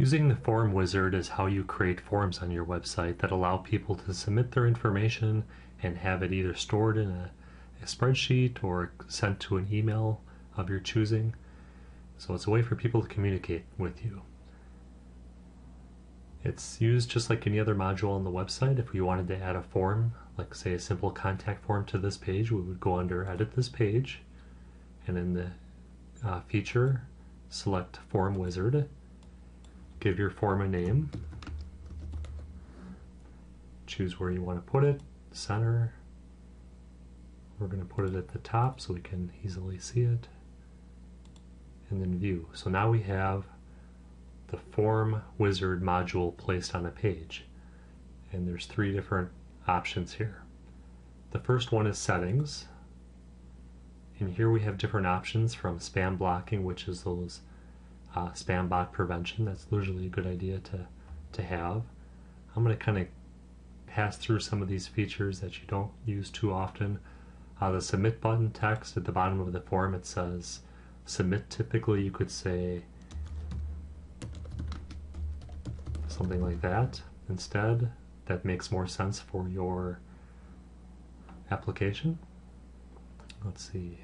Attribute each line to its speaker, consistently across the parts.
Speaker 1: Using the form wizard is how you create forms on your website that allow people to submit their information and have it either stored in a spreadsheet or sent to an email of your choosing. So it's a way for people to communicate with you. It's used just like any other module on the website. If we wanted to add a form, like say a simple contact form to this page, we would go under Edit This Page, and in the feature, select Form Wizard. Give your form a name. Choose where you want to put it, center. We're going to put it at the top so we can easily see it. And then View. So now we have the Form Wizard module placed on a page. And there's 3 different options here. The first one is Settings. And here we have different options from spam blocking, which is those spam bot prevention. That's usually a good idea to have. I'm going to kind of pass through some of these features that you don't use too often. The submit button text at the bottom of the form, it says submit. Typically you could say something like that instead. That makes more sense for your application. Let's see.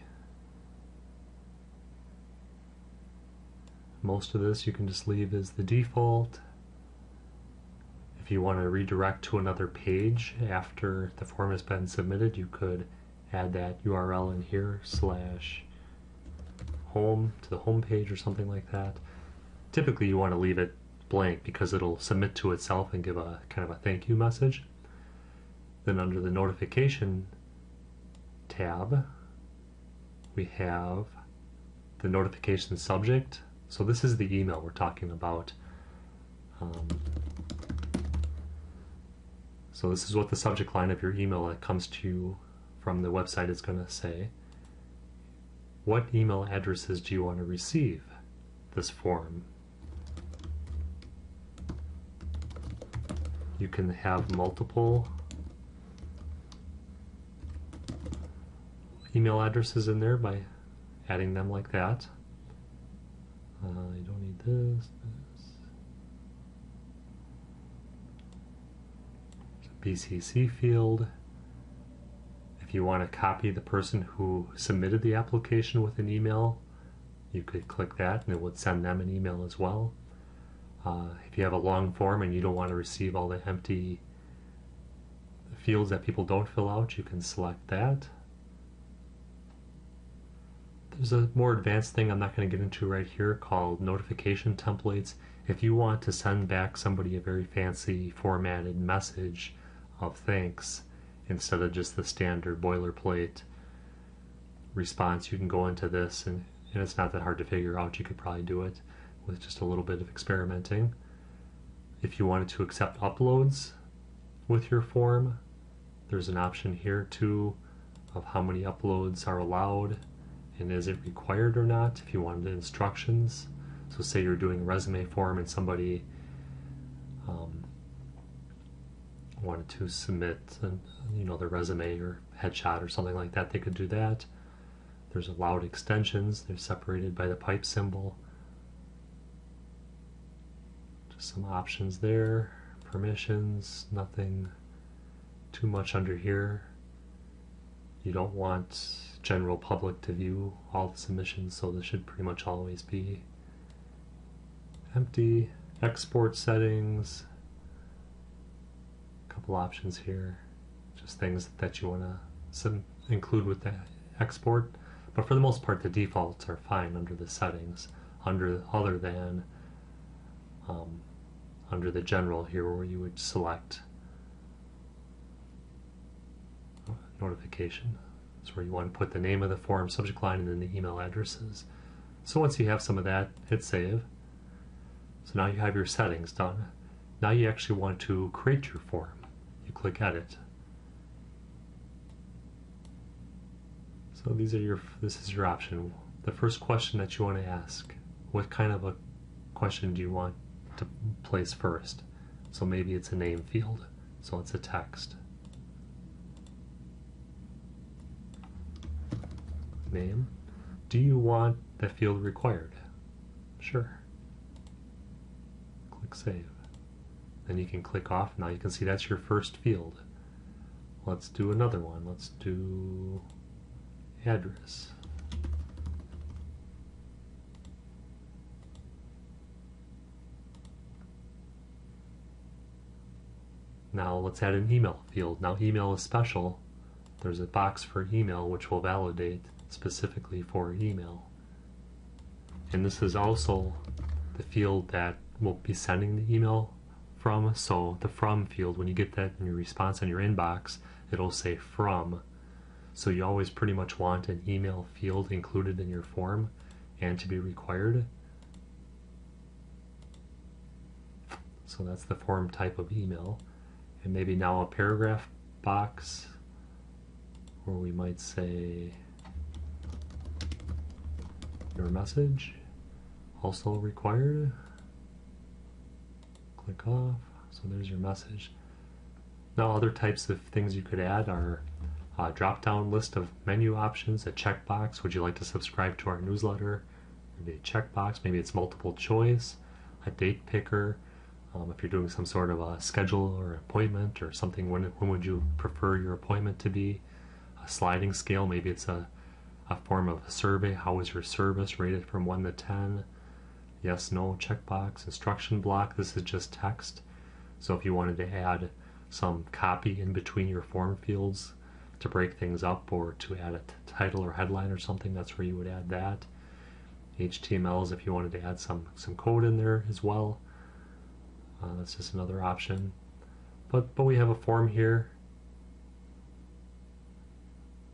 Speaker 1: Most of this you can just leave as the default. If you want to redirect to another page after the form has been submitted, you could add that URL in here, /home to the home page or something like that. Typically you want to leave it blank because it'll submit to itself and give a kind of a thank you message. Then under the notification tab, we have the notification subject. So this is the email we're talking about. So this is what the subject line of your email that comes to you from the website is going to say. What email addresses do you want to receive this form? You can have multiple email addresses in there by adding them like that. You don't need this. BCC field. If you want to copy the person who submitted the application with an email, you could click that and it would send them an email as well. If you have a long form and you don't want to receive all the empty fields that people don't fill out, you can select that. There's a more advanced thing I'm not going to get into right here called notification templates. If you want to send back somebody a very fancy formatted message of thanks instead of just the standard boilerplate response, you can go into this, and it's not that hard to figure out. You could probably do it with just a little bit of experimenting. If you wanted to accept uploads with your form, there's an option here too of how many uploads are allowed and is it required or not. If you wanted instructions, so say you're doing a resume form and somebody wanted to submit their resume or headshot or something like that, they could do that. There's allowed extensions. They're separated by the pipe symbol. Just some options there. Permissions, nothing too much under here. You don't want general public to view all the submissions, so this should pretty much always be empty. Export settings, a couple options here, just things that you want to include with the export, but for the most part the defaults are fine under the settings, other than under the general here where you would select notification. That's where you want to put the name of the form, subject line, and then the email addresses. So once you have some of that, hit save. So now you have your settings done. Now you actually want to create your form. You click edit. So this is your option. The first question that you want to ask, what kind of a question do you want to place first? So maybe it's a name field, so it's a text. Name. Do you want that field required? Sure. save. Then you can click off. Now you can see that's your first field. Let's do another one. Let's do address. Now let's add an email field. Now email is special. There's a box for email which will validate specifically for email. And this is also the field that we'll be sending the email from. So the from field, when you get that in your response in your inbox, it'll say from. So you always pretty much want an email field included in your form and to be required. So that's the form type of email. And maybe now a paragraph box where we might say your message, also required. Click off. So there's your message. Now other types of things you could add are a drop-down list of menu options, a checkbox. Would you like to subscribe to our newsletter? Maybe a checkbox. Maybe it's multiple choice. A date picker. If you're doing some sort of a schedule or appointment or something, when would you prefer your appointment to be? A sliding scale, maybe it's a form of a survey. How was your service rated from 1 to 10? Yes, no, checkbox. Instruction block, this is just text. So if you wanted to add some copy in between your form fields to break things up or to add a title or headline or something, that's where you would add that. HTML is if you wanted to add some code in there as well. That's just another option. But we have a form here.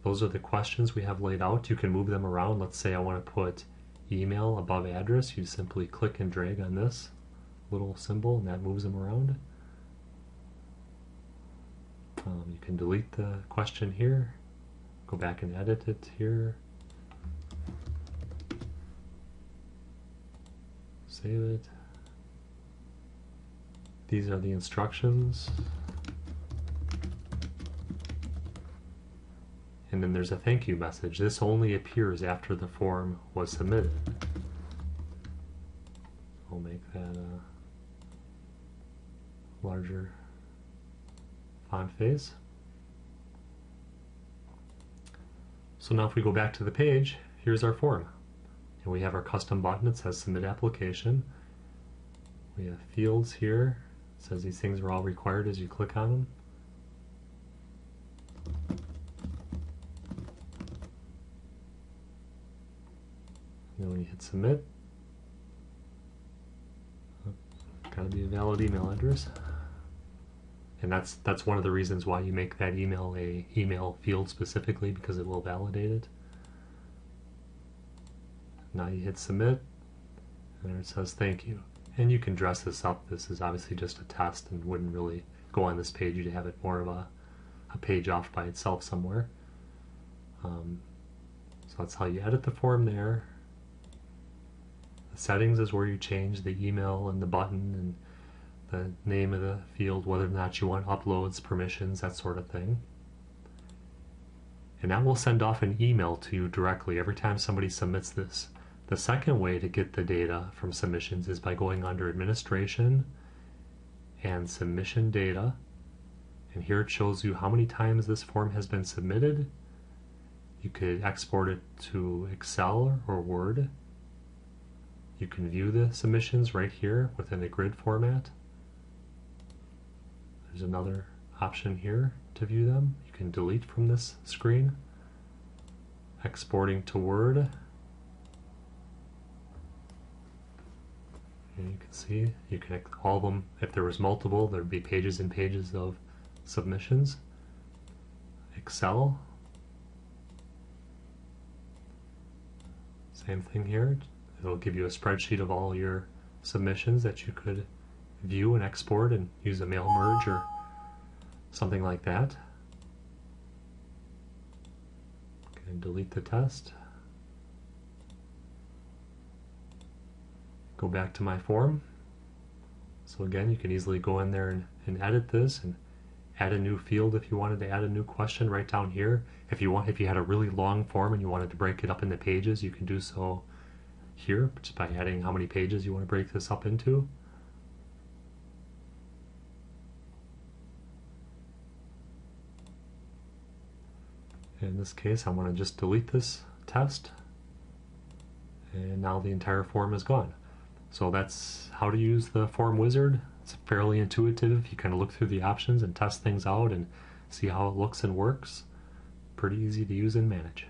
Speaker 1: Those are the questions we have laid out. You can move them around. Let's say I want to put email above address. You simply click and drag on this little symbol and that moves them around. You can delete the question here. Go back and edit it here. Save it. These are the instructions. And then there's a thank you message. This only appears after the form was submitted. I'll make that a larger font face. So now if we go back to the page, here's our form. And we have our custom button. It says submit application. We have fields here. It says these things are all required as you click on them. And then when you hit submit, gotta be a valid email address. And that's one of the reasons why you make that email a email field specifically, because it will validate it. Now you hit submit, and there it says thank you. And you can dress this up. This is obviously just a test and wouldn't really go on this page. You'd have it more of a page off by itself somewhere. So that's how you edit the form there. The settings is where you change the email and the button and the name of the field, whether or not you want uploads, permissions, that sort of thing. And that will send off an email to you directly every time somebody submits this. The second way to get the data from submissions is by going under Administration and Submission Data. And here it shows you how many times this form has been submitted. You could export it to Excel or Word. You can view the submissions right here within a grid format. There's another option here to view them. You can delete from this screen. Exporting to Word. And you can see, you can all of them, if there was multiple, there'd be pages and pages of submissions. Excel. Same thing here. It'll give you a spreadsheet of all your submissions that you could view and export and use a mail merge or something like that. Okay, delete the test. Go back to my form. So again, you can easily go in there and edit this and add a new field if you wanted to add a new question right down here. If you had a really long form and you wanted to break it up into pages, you can do so here just by adding how many pages you want to break this up into. In this case, I want to just delete this test, and now the entire form is gone. So that's how to use the form wizard. It's fairly intuitive. You kind of look through the options and test things out and see how it looks and works. Pretty easy to use and manage.